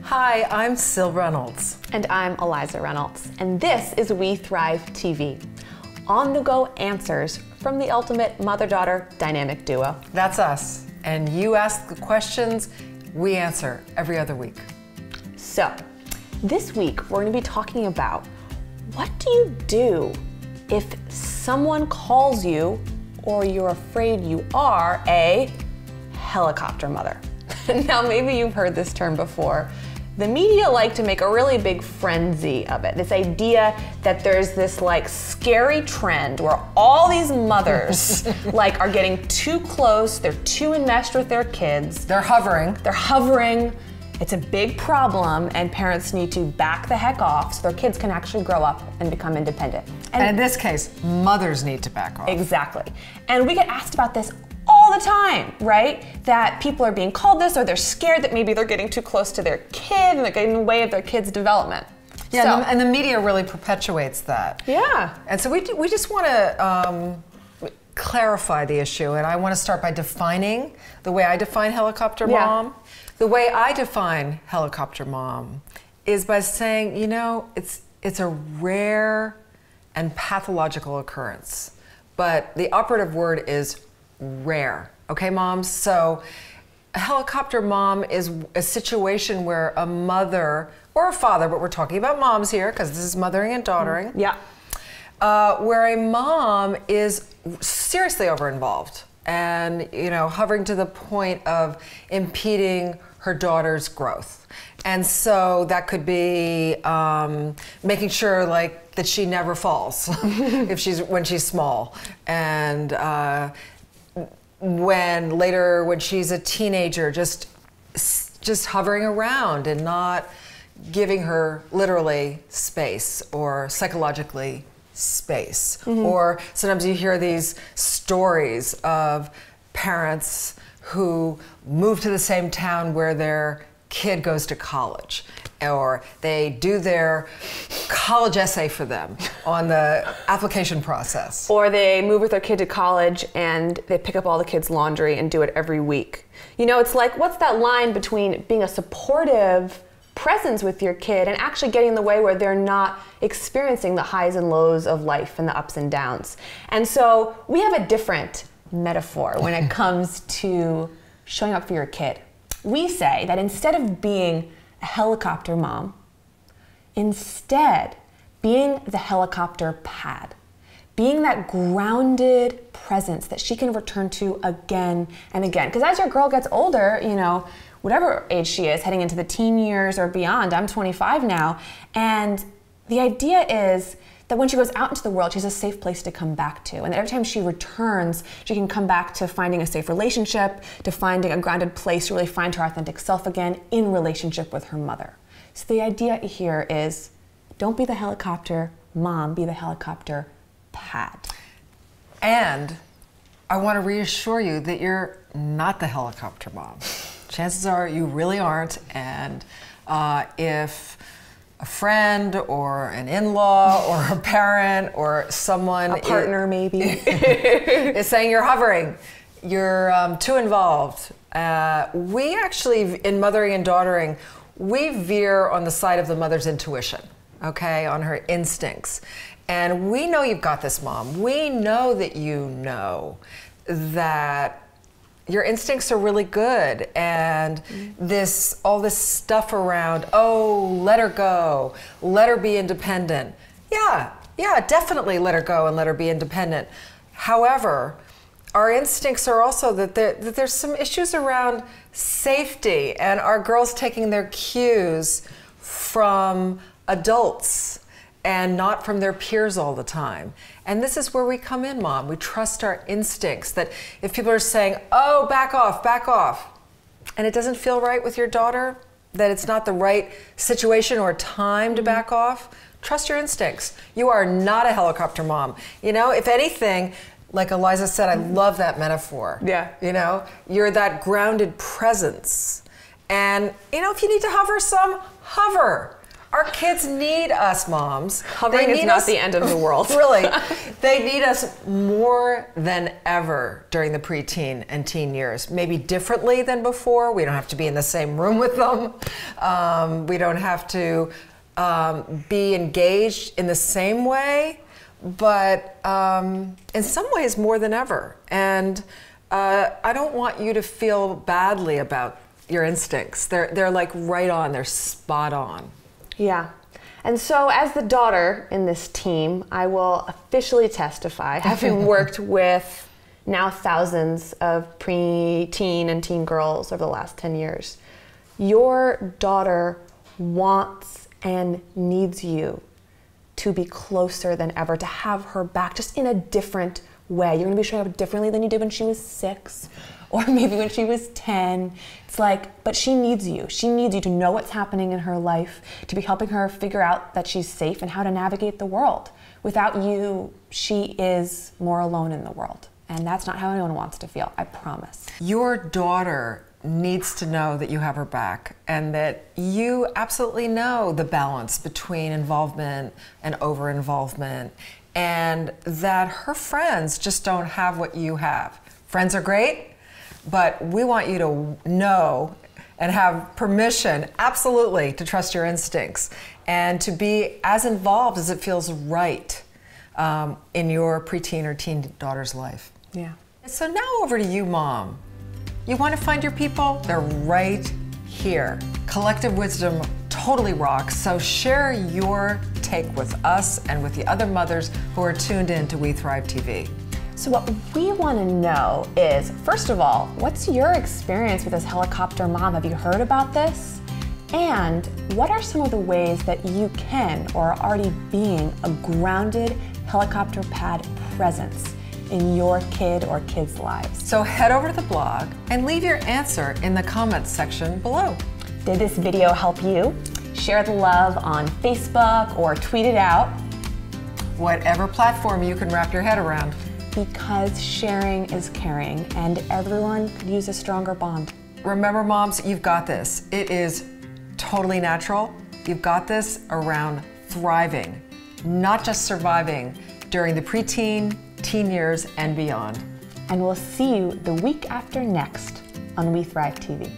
Hi, I'm Sil Reynolds. And I'm Eliza Reynolds. And this is We Thrive TV. On-the-go answers from the ultimate mother-daughter dynamic duo. That's us. And you ask the questions, we answer every other week. So, this week we're going to be talking about what do you do if someone calls you or you're afraid you are a helicopter mother. Now, maybe you've heard this term before. The media like to make a really big frenzy of it. This idea that there's this like scary trend where all these mothers like are getting too close, they're too enmeshed with their kids. They're hovering. They're hovering. It's a big problem and parents need to back the heck off so their kids can actually grow up and become independent. And in this case, mothers need to back off. Exactly. And we get asked about this all the time, right? That people are being called this or they're scared that maybe they're getting too close to their kid and they're getting in the way of their kid's development. Yeah, and the media really perpetuates that. Yeah. And so we just want to clarify the issue, and I want to start by defining the way I define helicopter mom. The way I define helicopter mom is by saying, you know, it's a rare and pathological occurrence, but the operative word is rare. Okay, moms? So a helicopter mom is a situation where a mother or a father, but we're talking about moms here because this is mothering and daughtering. Yeah. Where a mom is seriously over-involved and, you know, hovering to the point of impeding her daughter's growth. And so that could be making sure like that she never falls when she's small, and when she's a teenager, just hovering around and not giving her literally space or psychologically space. Or sometimes you hear these stories of parents who move to the same town where their kid goes to college, or they do their college essay for them on the application process. Or they move with their kid to college and they pick up all the kids' laundry and do it every week. You know, it's like, what's that line between being a supportive presence with your kid and actually getting in the way where they're not experiencing the highs and lows of life and the ups and downs? And so we have a different metaphor when it comes to showing up for your kid. We say that instead of being a helicopter mom, instead being the helicopter pad, being that grounded presence that she can return to again and again. Because as your girl gets older, you know, whatever age she is, heading into the teen years or beyond, I'm 25 now, and the idea is that when she goes out into the world, she has a safe place to come back to. And every time she returns, she can come back to finding a safe relationship, to finding a grounded place to really find her authentic self again in relationship with her mother. So the idea here is, don't be the helicopter mom, be the helicopter pad. And I want to reassure you that you're not the helicopter mom. Chances are you really aren't, and if a friend or an in-law or a parent or someone, a partner maybe, is saying you're hovering, you're too involved. We actually, in mothering and daughtering, we veer on the side of the mother's intuition, okay, on her instincts. And we know you've got this, mom. We know that you know that your instincts are really good, and all this stuff around, oh, let her go, let her be independent. Yeah, definitely let her go and let her be independent. However, our instincts are also that there's some issues around safety and our girls taking their cues from adults and not from their peers all the time. And this is where we come in, mom. We trust our instincts, that if people are saying, oh, back off, and it doesn't feel right with your daughter, that it's not the right situation or time to back off, trust your instincts. You are not a helicopter mom. You know, if anything, like Eliza said, I love that metaphor. Yeah. You know, you're that grounded presence. And, you know, if you need to hover some, hover. Our kids need us, moms. Hovering is not the end of the world. Really. They need us more than ever during the preteen and teen years. Maybe differently than before. We don't have to be in the same room with them. We don't have to be engaged in the same way, but in some ways more than ever. And I don't want you to feel badly about your instincts. They're like right on, they're spot on. Yeah. And so as the daughter in this team, I will officially testify, having worked with now thousands of preteen and teen girls over the last 10 years. Your daughter wants and needs you to be closer than ever, to have her back, just in a different way. You're gonna be showing up differently than you did when she was 6, or maybe when she was 10. It's like, but she needs you. She needs you to know what's happening in her life, to be helping her figure out that she's safe and how to navigate the world. Without you, she is more alone in the world. And that's not how anyone wants to feel, I promise. Your daughter needs to know that you have her back and that you absolutely know the balance between involvement and over-involvement, and that her friends just don't have what you have. Friends are great, but we want you to know and have permission, absolutely, to trust your instincts and to be as involved as it feels right in your preteen or teen daughter's life. Yeah. So now over to you, Mom. You want to find your people? They're right here. Collective wisdom totally rocks, so share your take with us and with the other mothers who are tuned in to We Thrive TV. So what we want to know is, first of all, what's your experience with this helicopter mom? Have you heard about this? And what are some of the ways that you can or are already being a grounded helicopter pad presence in your kid or kids' lives? So head over to the blog and leave your answer in the comments section below. Did this video help you? Share the love on Facebook or tweet it out. Whatever platform you can wrap your head around. Because sharing is caring and everyone could use a stronger bond. Remember, moms, you've got this. It is totally natural. You've got this around thriving, not just surviving during the preteen, teen years, and beyond. And we'll see you the week after next on We Thrive TV.